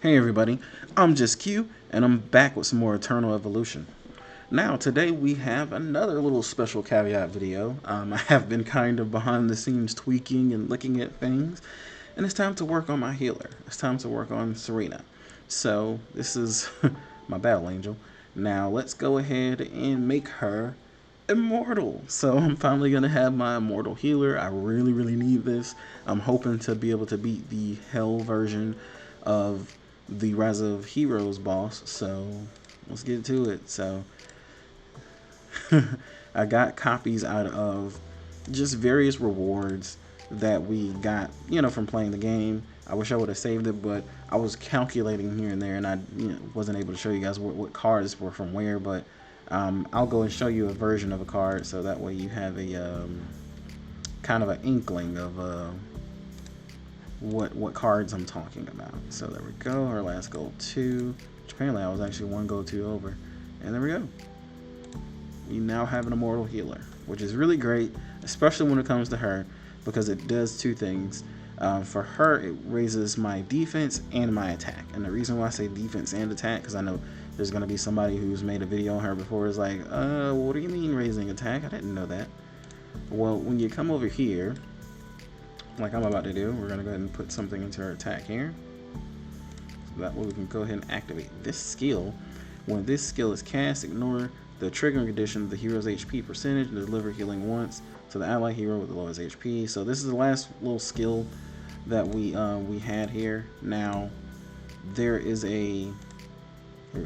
Hey everybody, I'm just Q, and I'm back with some more Eternal Evolution. Now, today we have another little special caveat video. I have been kind of behind the scenes tweaking and looking at things, and it's time to work on my healer. It's time to work on Serena. So, this is my battle angel. Now, let's go ahead and make her Immortal. So, I'm finally going to have my Immortal healer. I really need this. I'm hoping to be able to beat the Hell version of the Rise of Heroes boss, so let's get to it. So I got copies out of just various rewards that we got, from playing the game. I wish I would have saved it, but I was calculating here and there, and I wasn't able to show you guys what cards were from where. But I'll go and show you a version of a card, so that way you have a kind of an inkling of what cards I'm talking about. So there we go, our last goal 2, which apparently I was actually 1 goal 2 over, and there we go. We now have an Immortal healer, which is really great, especially when it comes to her, because it does 2 things. For her, it raises my defense and my attack, and the reason why I say defense and attack, because I know there's going to be somebody who's made a video on her before is like, what do you mean raising attack? I didn't know that. Well, when you come over here, like I'm about to do, we're going to go ahead and put something into our attack here. So that way we can go ahead and activate this skill. When this skill is cast, ignore the triggering condition of the hero's HP percentage and deliver healing once to the ally hero with the lowest HP. So this is the last little skill that we had here. Now there is a, here we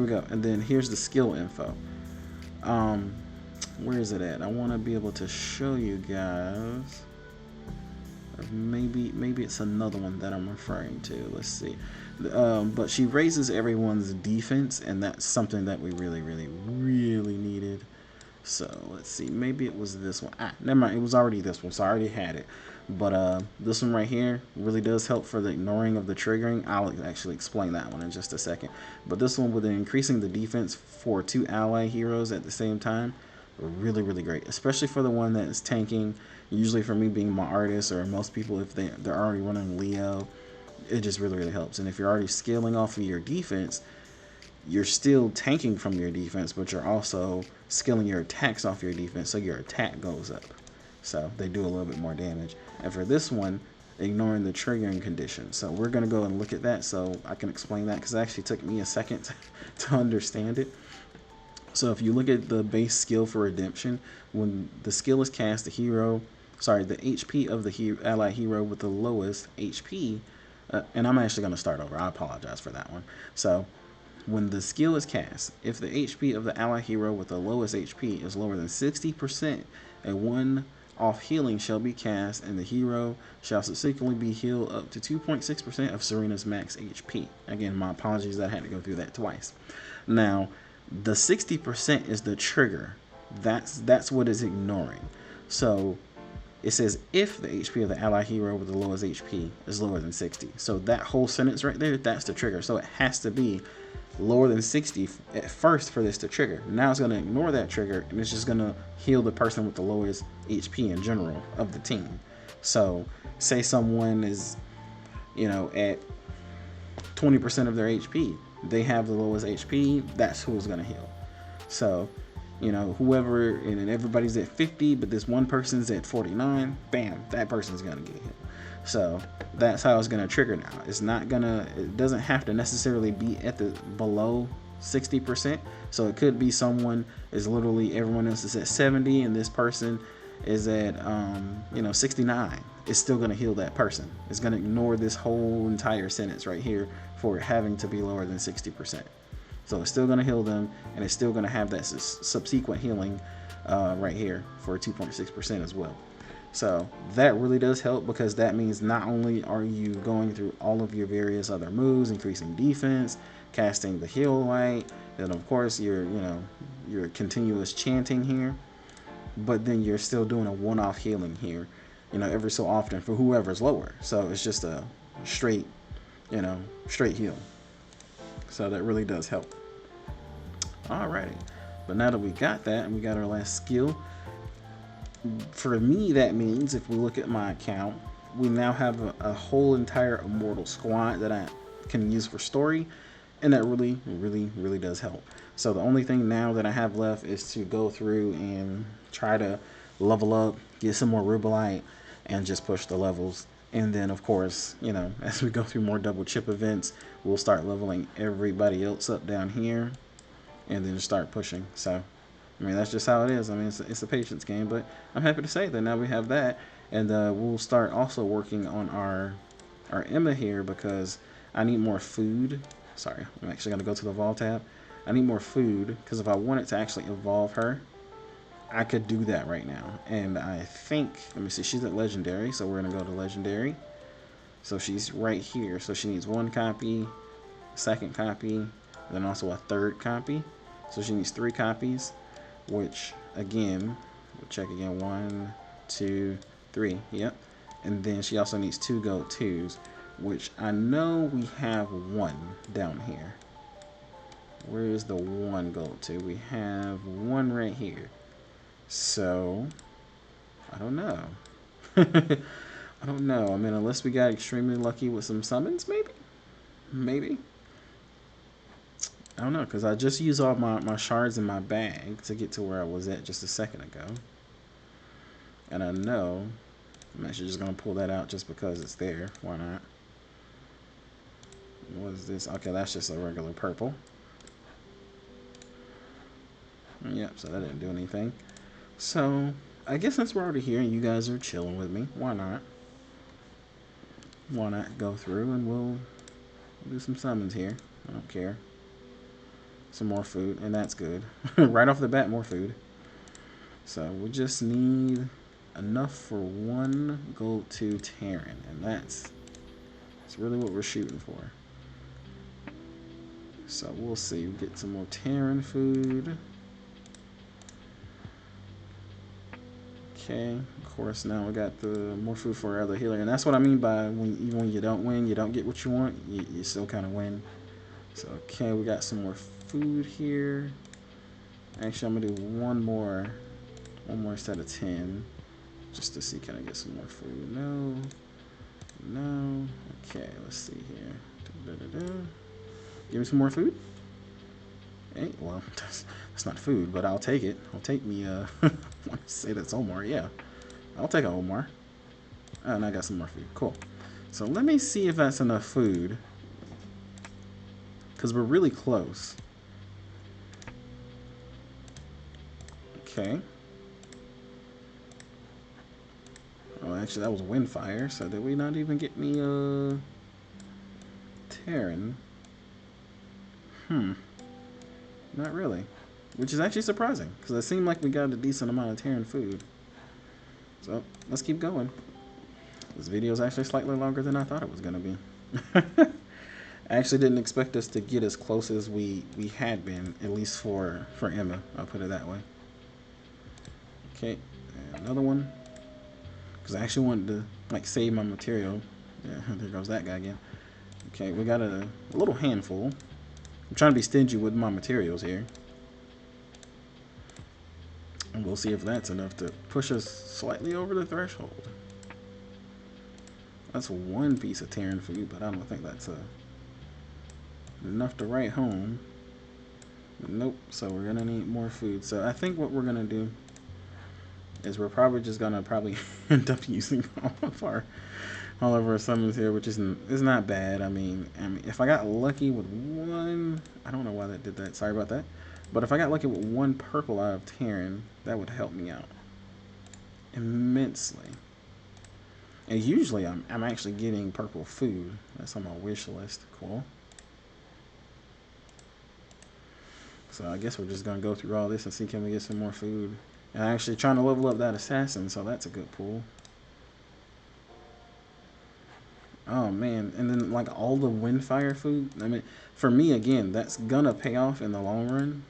go, and then here's the skill info. Where is it at? I want to be able to show you guys. Or maybe it's another one that I'm referring to. Let's see. But she raises everyone's defense, and that's something that we really needed. So let's see. Maybe it was this one. Never mind. It was already this one, so I already had it. But this one right here really does help for the ignoring of the triggering. I'll actually explain that one in just a second. But this one, with increasing the defense for 2 ally heroes at the same time, really great, especially for the one that is tanking. Usually for me, being my artist, or most people, if they're already running Leo, it just really helps. And if you're already scaling off of your defense, you're still tanking from your defense, but you're also scaling your attacks off your defense, so your attack goes up, so they do a little bit more damage. And for this one, ignoring the triggering condition, so we're going to go and look at that so I can explain that, because it actually took me a second to understand it. So if you look at the base skill for Redemption, when the skill is cast, the HP of the ally hero with the lowest HP, and I'm actually going to start over. I apologize for that one. So when the skill is cast, if the HP of the ally hero with the lowest HP is lower than 60%, a 1-off healing shall be cast, and the hero shall subsequently be healed up to 2.6% of Serena's max HP. Again, my apologies that I had to go through that twice. Now, the 60% is the trigger. That's what it's ignoring. So it says if the HP of the ally hero with the lowest HP is lower than 60. So that whole sentence right there, that's the trigger. So it has to be lower than 60 at first for this to trigger. Now it's going to ignore that trigger, and it's just going to heal the person with the lowest HP in general of the team. So say someone is, at 20% of their HP, they have the lowest HP, that's who's going to heal. So, whoever, and everybody's at 50, but this one person's at 49, bam, that person's going to get healed. So that's how it's going to trigger now. It doesn't have to necessarily be at the below 60%. So it could be someone is literally, everyone else is at 70, and this person is at 69. It's still going to heal that person. It's going to ignore this whole entire sentence right here for it having to be lower than 60%. So it's still going to heal them, and it's still going to have that subsequent healing right here for 2.6% as well. So that really does help, because that means not only are you going through all of your various other moves, increasing defense, casting the heal light, then of course your continuous chanting here, but then you're still doing a one-off healing here, every so often for whoever's lower. So it's just a straight heal. So that really does help. Alrighty, but now that we got that and we got our last skill, for me that means if we look at my account, we now have a whole entire Immortal squad that can use for story, and that really does help. So the only thing now that I have left is to go through and try to level up, get some more rubelite, and just push the levels. And then of course, you know, as we go through more double chip events, we'll start leveling everybody else up down here, and then start pushing. So I mean, that's just how it is. I mean, it's a patience game, but I'm happy to say that now we have that, and we'll start also working on our Emma here, because I need more food. Sorry, I'm actually going to go to the Evolve tab. I need more food, because if I wanted to actually evolve her, I could do that right now. And I think, let me see, she's at Legendary, so we're going to go to Legendary. So she's right here. So she needs 1 copy, second copy, then also a 3rd copy. So she needs 3 copies, which, again, we'll check again. 1, 2, 3. Yep. And then she also needs 2 gold 2s, which I know we have 1 down here. Where is the 1 gold 2? We have 1 right here. So, I don't know. I don't know. I mean, unless we got extremely lucky with some summons, maybe? Maybe. I don't know, because I just used all my shards in my bag to get to where I was at just a second ago. And I know I'm actually just going to pull that out just because it's there. Why not? What is this? Okay, that's just a regular purple. Yep, so that didn't do anything. So, I guess since we're already here and you guys are chilling with me, why not? Why not go through and we'll do some summons here. I don't care. Some more food, and that's good. Right off the bat, more food. So, we just need enough for 1 gold 2 Terran, and that's really what we're shooting for. So we'll see. We'll get some more Terran food. Okay, of course now we got the more food for our other healer, and that's what I mean by even when you don't win, you don't get what you want, you still kind of win. So okay, we got some more food here. Actually, I'm gonna do one more set of 10, just to see, can I get some more food? No. Okay, let's see here. Give me some more food. Hey, well, that's not food, but I'll take it. I'll take me, I want to say that's Omar. Yeah, I'll take a Omar. Oh, and I got some more food. Cool. So let me see if that's enough food, because we're really close. Okay. Oh, actually, that was Windfire, so did we not even get me, Terran? Not really. Which is actually surprising, because it seemed like we got a decent amount of Terran food. So, let's keep going. This video is actually slightly longer than I thought it was going to be. I actually didn't expect us to get as close as we had been, at least for Emma. I'll put it that way. Okay, and another one. Because I actually wanted to, like, save my material. Yeah, there goes that guy again. Okay, we got a little handful. I'm trying to be stingy with my materials here. And we'll see if that's enough to push us slightly over the threshold. That's 1 piece of Terran food, but I don't think that's enough to write home. Nope, so we're going to need more food. So I think what we're going to do is we're probably just going to end up using all of our summons here, which is not bad. I mean, if I got lucky with 1, I don't know why that did that. Sorry about that. But if I got lucky with 1 purple out of Terran, that would help me out immensely. And usually I'm actually getting purple food. That's on my wish list. Cool. So I guess we're just going to go through all this and see can we get some more food. And I'm actually trying to level up that assassin, so that's a good pull. Oh man, and then like all the Windfire food, I mean, for me again, that's gonna pay off in the long run.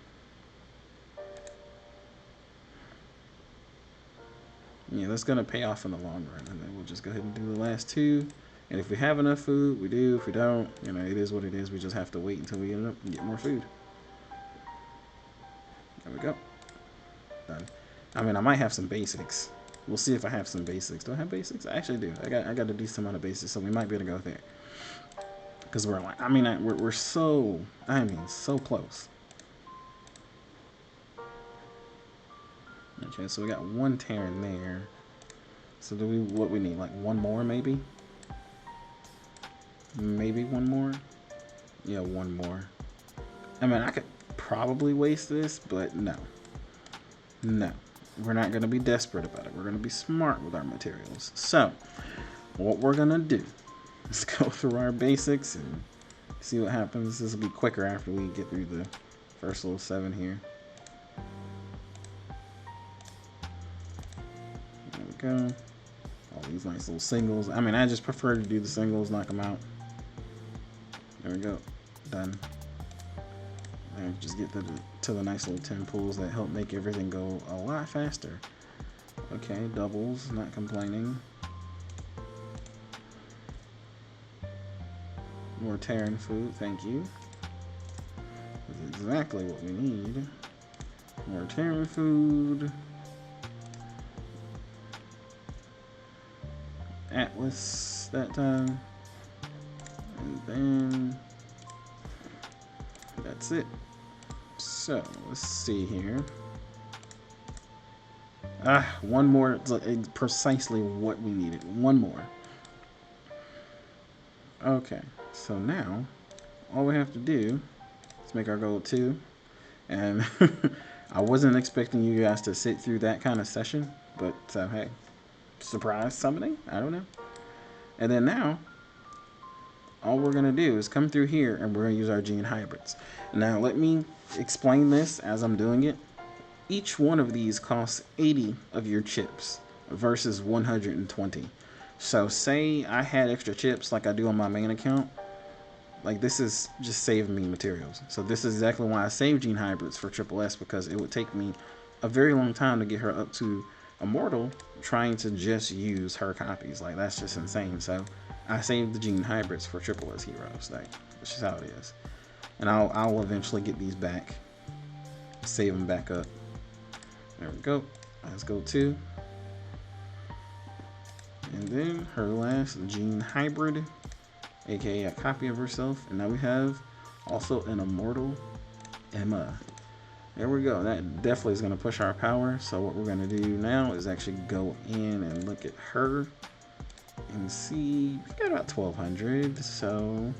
Yeah, that's gonna pay off in the long run, and then we'll just go ahead and do the last 2. And if we have enough food, we do. If we don't, you know, it is what it is. We just have to wait until we get up and get more food. There we go. Done. I mean, I might have some basics. We'll see if I have some basics. Do I have basics? I actually do. I got a decent amount of basics, so we might be able to go there. Because we're like, I mean, we're so, I mean, so close. Okay, so we got one Terran there. So do we, what we need, like one more maybe? Maybe one more? Yeah, one more. I mean, I could probably waste this, but no. No. We're not going to be desperate about it. We're going to be smart with our materials. So, what we're going to do is go through our basics and see what happens. This will be quicker after we get through the first little 7 here. There we go. All these nice little singles. I mean, I just prefer to do the singles, knock them out. There we go. Done. And just get to the nice little 10 pulls that help make everything go a lot faster. Okay, doubles, not complaining. More Terran food, thank you. That's exactly what we need. More Terran food. Atlas that time. And then that's it. So let's see here. One more. It's precisely what we needed. One more. Okay, so now all we have to do is make our goal 2. And I wasn't expecting you guys to sit through that kind of session, but hey, surprise summoning? I don't know. And then now, all we're going to do is come through here and we're going to use our gene hybrids. Now, let me explain this as I'm doing it. Each one of these costs 80 of your chips versus 120. So say I had extra chips like I do on my main account. Like, this is just saving me materials. So this is exactly why I saved gene hybrids for Triple S, because it would take me a very long time to get her up to Immortal trying to just use her copies. Like, that's just insane. So I saved the gene hybrids for Triple S heroes. Like, that's just how it is. And I'll eventually get these back, save them back up. There we go. Let's go 2. And then her last gene hybrid, aka a copy of herself. And now we have also an Immortal Emma. There we go. That definitely is going to push our power. So what we're going to do now is actually go in and look at her and see. We got about 1200, so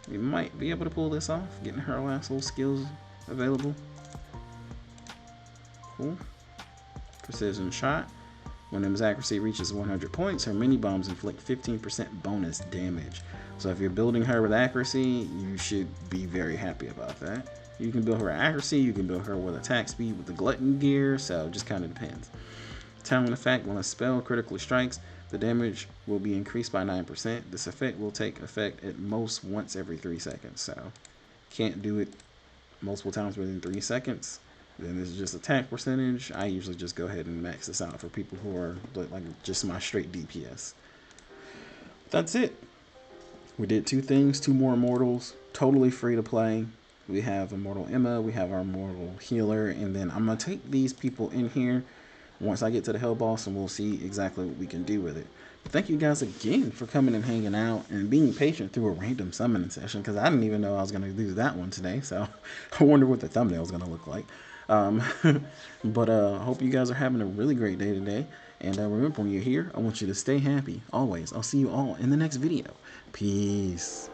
we might be able to pull this off, getting her last little skills available. Cool. Precision shot. When Emma's accuracy reaches 100 points, her mini bombs inflict 15% bonus damage. So if you're building her with accuracy, you should be very happy about that. You can build her accuracy, you can build her with attack speed with the glutton gear, so it just kind of depends. Talent effect: when a spell critically strikes, the damage will be increased by 9%. This effect will take effect at most once every 3 seconds, so can't do it multiple times within 3 seconds. Then this is just attack percentage. I usually just go ahead and max this out for people who are like just my straight DPS. That's it. We did 2 things, 2 more Immortals, totally free to play. We have Immortal Emma, we have our Immortal Healer, and then I'm going to take these people in here once I get to the Hell Boss, and we'll see exactly what we can do with it. But thank you guys again for coming and hanging out and being patient through a random summoning session, because I didn't even know I was going to do that one today, so I wonder what the thumbnail is going to look like. But hope you guys are having a really great day today, and remember, when you're here, I want you to stay happy always. I'll see you all in the next video. Peace.